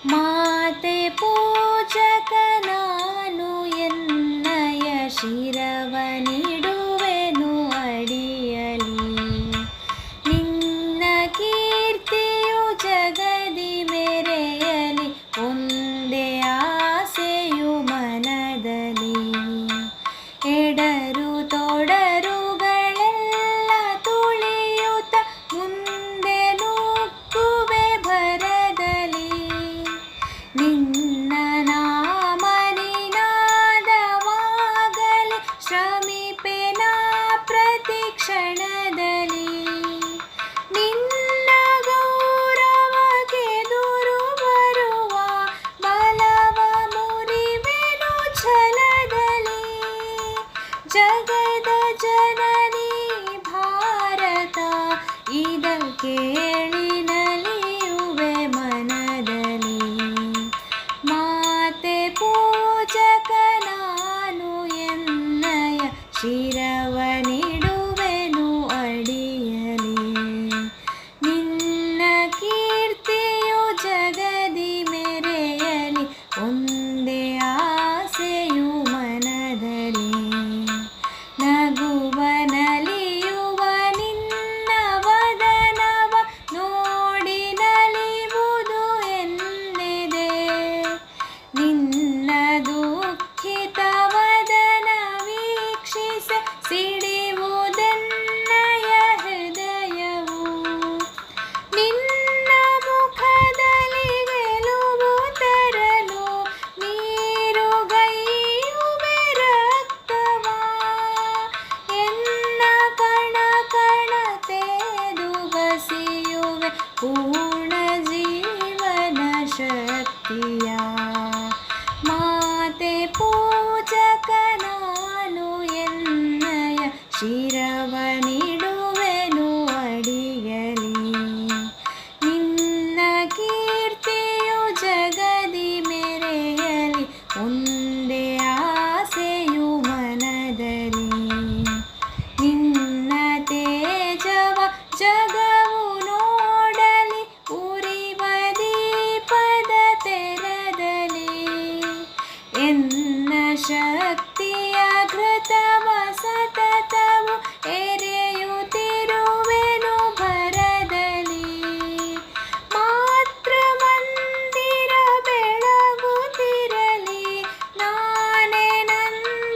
ಮಾತೆ ಪೂಜಕ ನಾನು ಎನ್ನಯ ಶಿರವನಿಡುವೆನು ಅಡಿಯಲಿ. ನಿನ್ನ ಕೀರ್ತಿಯು ಜಗದಿ ಮೆರೆಯಲಿ, ಒಂದೇ ಆಸೆಯು ಮನದಲ್ಲಿ. ಎಡರು ತೊಡರುಗಳೆಲ್ಲ ತುಳಿಯುತ್ತ ಮುಂದೆ ನುಗ್ಗುವೆ ಭರದಲ್ಲಿ. ನಿನ್ನ ನಾಮ ನಿನಾದವಾಗಲಿ, ಶ್ರಮಿಪೆನ ಪ್ರತಿ ಕ್ಷಣದಲ್ಲಿ. ನಿನ್ನ ಗೌರವಕ್ಕೆದುರು ಬರುವ ಬಲವ ಮುರಿವೆನು ಛಲದಲ್ಲಿ. ಜಗದ ಜನನಿ ಭಾರತ ಇದಲ್ ಕೇಳಿ ನಲಿಯುವೆ ಮನದಲ್ಲಿ. ಮಾತೆ ಪೂಜಕ ನಾನು ಎನ್ನಯ ಶಿರವನಿಡುವೆನು ಅಡಿಯಲಿ. ನಿನ್ನ ಕೀರ್ತಿಯು ಜಗದಿ ಮೆರೆಯಲಿ, ಒಂದೇ ಆಸೆಯು ಮನದಲ್ಲಿ. ನಗುವ ನಲಿಯುವ ನಿನ್ನ ವದನವ ನೋಡಿ ನಲಿವುದು ಎನ್ನೆದೆ. ನಿನ್ನ ದುಃಖಿತ ವದನ ವೀಕ್ಷಿಸ ಸಿಡಿಯುವುದೆನ್ನಯ ಹೃದಯವು. ನಿನ್ನ ಮುಖದಲ್ಲಿ ಗೆಲುವು ತರಲು ನೀರುಗೈಯುವೆ ರಕ್ತವ. ಎನ್ನ ಕಣ ಕಣ ತೆದು ಬಸಿಯುವೆ ಪೂರ್ಣ ಜೀವನ ಶಕ್ತಿಯ. ಮಾತೆ ಪೂಜಕ ನಾನು ಎನ್ನಯ ಶಿರವನಿಡುವೆನು ಅಡಿಯಲಿ. ನಿನ್ನ ಕೀರ್ತಿಯು ಜಗದಿ ಮೆರೆಯಲಿ, ಒಂದೇ ಆಸೆಯು ಮನದಲ್ಲಿ. ನಿನ್ನ ತೇಜವ ಜಗವು ನೋಡಲಿ, ಉರಿವ ದೀಪದ ತೆರದಲ್ಲಿ. ಎನ್ನ ಶಕ್ತಿಯ ಘೃತವ ಸತತವು ಎರೆಯುತ್ತಿರುವೆನು ಭರದಲ್ಲಿ. ಮಾತೃ ಮಂದಿರ ಬೆಳಗುತ್ತಿರಲಿ, ನಾನೇ ನಂದಾದೀವಿಗೆ.